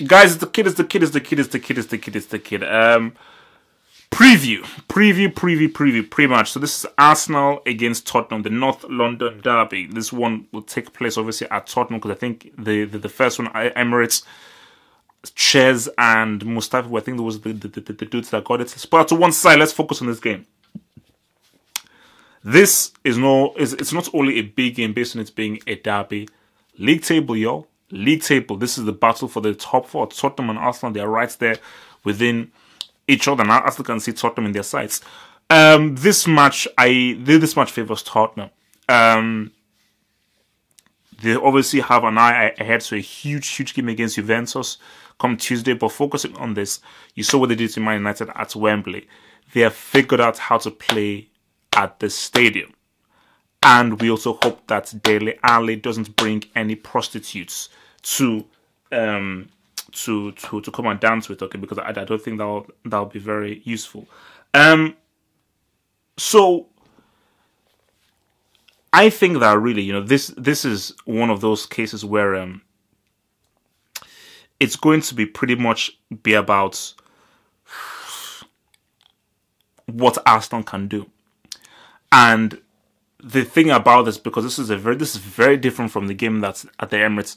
Guys, it's the kid, it's the kid, it's the kid, it's the kid, it's the kid, it's the kid. Preview, pre-match. So this is Arsenal against Tottenham, the North London derby. This one will take place obviously at Tottenham because I think the first one, Emirates, Ches and Mustafi, I think there was the dudes that got it. But to one side, let's focus on this game. This is it's not only a big game based on it being a derby. League table, yo. League table. This is the battle for the top four. Tottenham and Arsenal, they are right there within each other. And Arsenal can see Tottenham in their sights. This match favors Tottenham. They obviously have an eye ahead to a huge game against Juventus come Tuesday. But focusing on this, you saw what they did to Man United at Wembley. They have figured out how to play at the stadium. And we also hope that Dele Alli doesn't bring any prostitutes to come and dance with, okay? Because I don't think that'll be very useful. So I think that really, this is one of those cases where it's going to be pretty much be about what Arsenal can do. And the thing about this, because this is very different from the game that's at the Emirates.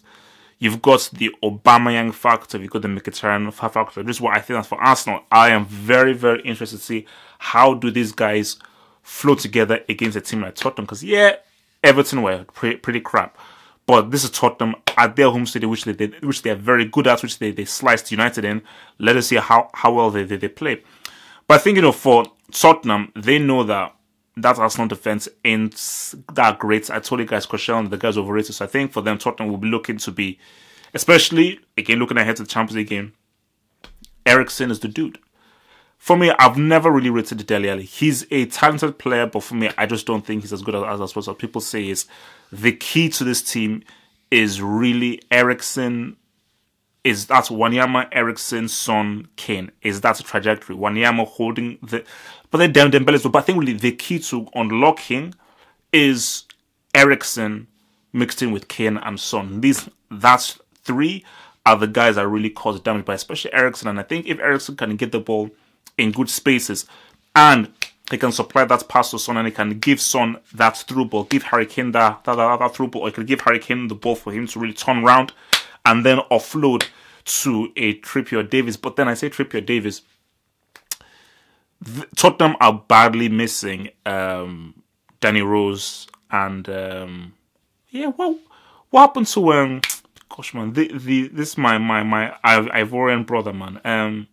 You've got the Aubameyang factor, you've got the Mkhitaryan factor. This is what I think that's for Arsenal. I am very interested to see how do these guys flow together against a team like Tottenham. Because yeah, Everton were pretty crap, but this is Tottenham at their home stadium, which they are very good at, which they sliced United in. Let us see how well they play. But I think for Tottenham, they know that Arsenal defense ain't that great. I told you guys, Koscielny, the guys overrated. So I think for them, Tottenham will be looking to be, especially, again, looking ahead to the Champions League game, Eriksen is the dude. For me, I've never really rated Dele Alli. He's a talented player, but for me, I just don't think he's as good as what people say is. The key to this team is really Eriksen. That's Wanyama, Eriksen, Son, Kane. Is that a trajectory? Wanyama holding the... But then Dembele is... But I think really the key to unlocking is Eriksen mixed in with Kane and Son. That's three are the guys that really cause damage, but especially Eriksen. And I think if Eriksen can get the ball in good spaces and he can supply that pass to Son and he can give Son that through ball, give Harry Kane that through ball, or he can give Harry Kane the ball for him to really turn around and then offload to a Trippier Davies. But then I say Trippier Davies, Tottenham are badly missing Danny Rose and what happened to gosh man, this my Ivorian brother man,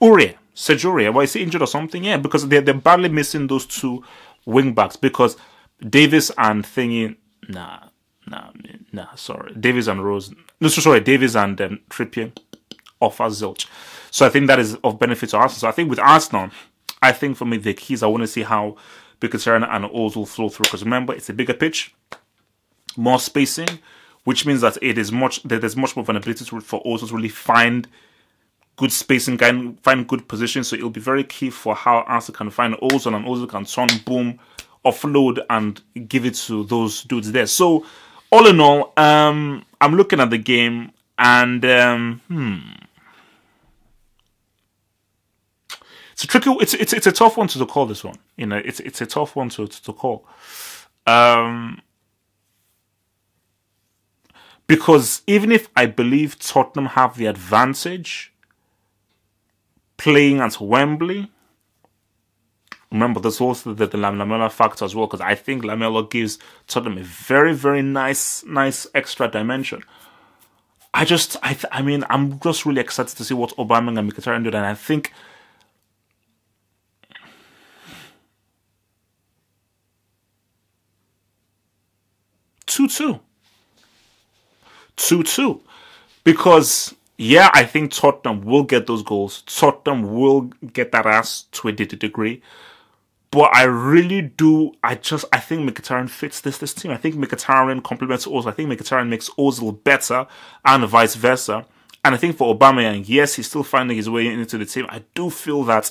Sergio Aurier. Why is he injured or something? Yeah, because they're badly missing those two wing backs because Davies and thingy sorry, Davies and Rose. No, sorry, Davies and Trippier offer zilch. So I think that is of benefit to Arsenal. So I think with Arsenal, I think for me the keys, I want to see how Mkhitaryan and Ozil will flow through. Because remember, it's a bigger pitch, more spacing, which means that there's much more of an ability for Ozil to really find good spacing, find good position. So it'll be very key for how Arsenal can find Ozil, and Ozil can turn, boom, offload and give it to those dudes there. So all in all, I'm looking at the game and it's a tricky. It's a tough one to call this one. It's a tough one to call. Because even if I believe Tottenham have the advantage playing at Wembley, remember there's also the Lamela factor as well, because I think Lamela gives Tottenham a very nice extra dimension. I'm just really excited to see what Aubameyang and Mkhitaryan do, and I think 2-2. Because, yeah, I think Tottenham will get those goals. Tottenham will get that ass to a degree. But I really do, I think Mkhitaryan fits this team. I think Mkhitaryan complements Ozil. I think Mkhitaryan makes Ozil better and vice versa. And I think for Aubameyang, yes, he's still finding his way into the team. I do feel that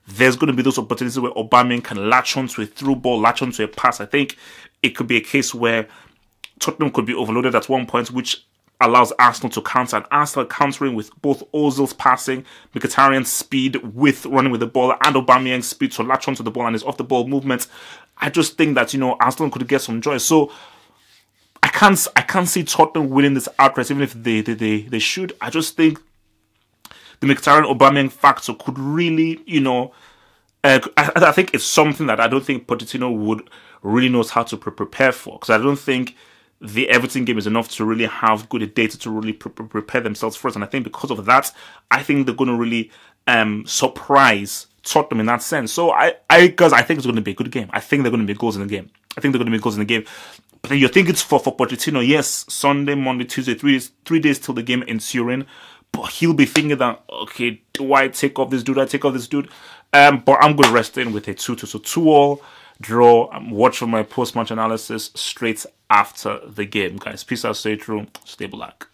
there's going to be those opportunities where Aubameyang can latch onto a through ball, latch onto a pass. I think it could be a case where Tottenham could be overloaded at one point, which allows Arsenal to counter, and Arsenal countering with both Ozil's passing, Mkhitaryan's speed with running with the ball, and Aubameyang's speed to latch onto the ball and his off the ball movements. I just think that, you know, Arsenal could get some joy. So I can't see Tottenham winning this outright, even if they should. I just think the Mkhitaryan Aubameyang factor could really, you know, I think it's something that I don't think Pochettino would really knows how to prepare for, because I don't think the Everton game is enough to really have good data to really prepare themselves for it. And I think because of that, I think they're going to really surprise Tottenham in that sense. So because I think it's going to be a good game. I think there are going to be goals in the game. But then you think it's for Pochettino. Yes, Sunday, Monday, Tuesday, 3 days till the game in Turin. But he'll be thinking that, okay, do I take off this dude? But I'm going to rest in with a 2-2. So 2-2 draw. Watch for my post-match analysis straight after the game, guys. Peace out, stay true, stay black.